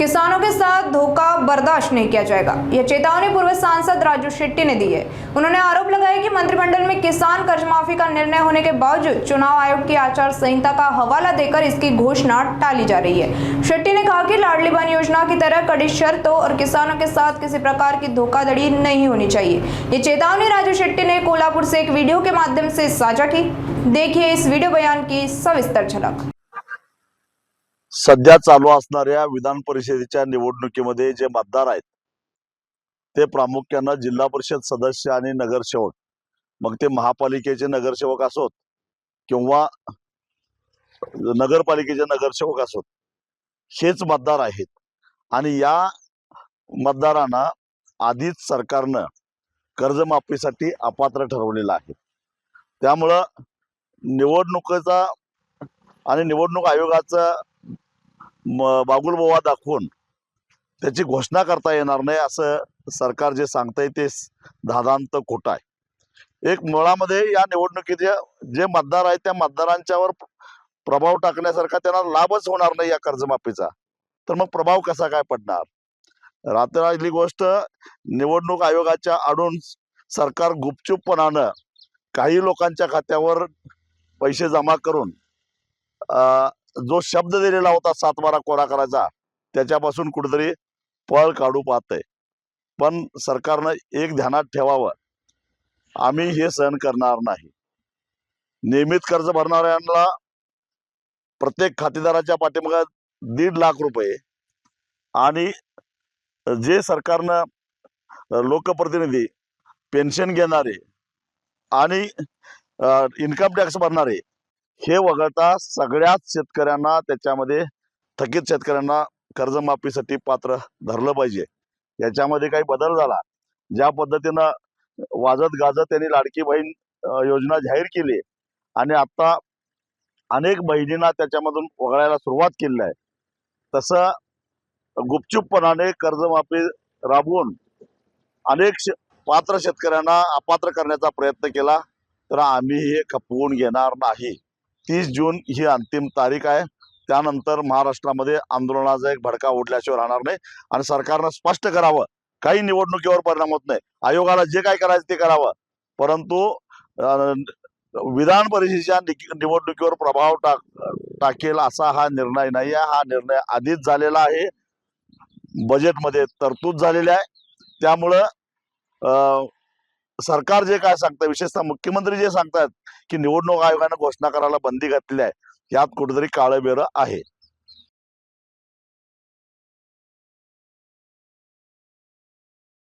किसानों के साथ धोखा बर्दाश्त नहीं किया जाएगा। यह चेतावनी पूर्व सांसद राजू शेट्टी ने दी है। उन्होंने आरोप लगाया कि मंत्रिमंडल में किसान कर्ज माफी का निर्णय होने के बावजूद चुनाव आयोग की आचार संहिता का हवाला देकर इसकी घोषणा टाली जा रही है। शेट्टी ने कहा कि लाडली बहन योजना की तरह कड़ी शर्तों और किसानों के साथ किसी प्रकार की धोखाधड़ी नहीं होनी चाहिए। ये चेतावनी राजू शेट्टी ने कोल्हापुर से एक वीडियो के माध्यम से साझा की। देखिए इस वीडियो बयान की सविस्तर झलक। सध्या चालू असणाऱ्या विधान परिषदेच्या निवडणुकीमध्ये जे मतदार आहेत ते प्रामुख्याने जिल्हा परिषद सदस्य आणि नगरसेवक, मग ते महापालिकेचे नगरसेवक असोत किंवा नगरपालिकेचे नगरसेवक असोत, हेच मतदार आहेत। आणि या मतदारांना आधीच सरकारनं कर्जमाफीसाठी अपात्र ठरवलेलं आहे। त्यामुळे निवडणुकीचा आणि निवडणूक आयोगाचा बागुलबोवा दाखवून त्याची घोषणा करता येणार नाही असं सरकार जे सांगतंय ते धादांत खोटं आहे। एक मुळामध्ये या निवडणुकीचे जे मतदार आहेत त्या मतदारांच्यावर प्रभाव टाकण्यासारखा त्यांना लाभच होणार नाही या कर्जमाफीचा, तर मग प्रभाव कसा काय पडणार? रात्रली गोष्ट, निवडणूक आयोगाच्या आडून सरकार गुपचूपपणानं काही लोकांच्या खात्यावर पैसे जमा करून जो शब्द दिलेला होता 7/12 कोरा करायचा त्याच्यापासून कुठेतरी पळ काढू पाहतंय। पण सरकारनं एक ध्यानात ठेवावं, आम्ही हे सहन करणार नाही। नियमित कर्ज भरणाऱ्यांना प्रत्येक खातेदाराच्या पाठीमागे 1.5 लाख रुपये आणि जे सरकारनं लोकप्रतिनिधी, पेन्शन घेणारे आणि इन्कम टॅक्स भरणारे हे वगळता सगळ्याच शेतकऱ्यांना, त्याच्यामध्ये थकीत शेतकऱ्यांना कर्जमाफीसाठी पात्र धरलं पाहिजे। याच्यामध्ये काही बदल झाला, ज्या पद्धतीनं वाजत गाजत त्यांनी लाडकी बहीण योजना जाहीर केली आणि आता अनेक बहिणींना त्याच्यामधून वगळायला सुरुवात केली आहे, तसं गुपचूपपणाने कर्जमाफी राबवून अनेक पात्र शेतकऱ्यांना अपात्र करण्याचा प्रयत्न केला तर आम्ही हे खपवून घेणार नाही। 30 जून ही अंतिम तारीख आहे। त्यानंतर महाराष्ट्रामध्ये आंदोलनाचा एक भडका उडल्याशिवाय राहणार नाही आणि सरकारनं स्पष्ट करावं, काही निवडणुकीवर परिणाम होत नाही, आयोगाला जे काय करायचं ते करावं, परंतु विधान परिषदेच्या निवडणुकीवर प्रभाव टाकेल असा हा निर्णय नाही आहे। हा निर्णय आधीच झालेला आहे, बजेटमध्ये तरतूद झालेली आहे। त्यामुळं सरकार जे काय सांगतं, विशेषतः मुख्यमंत्री जे सांगतात की निवडणूक आयोगाने घोषणा करायला बंदी घातलेली आहे, यात कुठेतरी काळं बेरं आहे।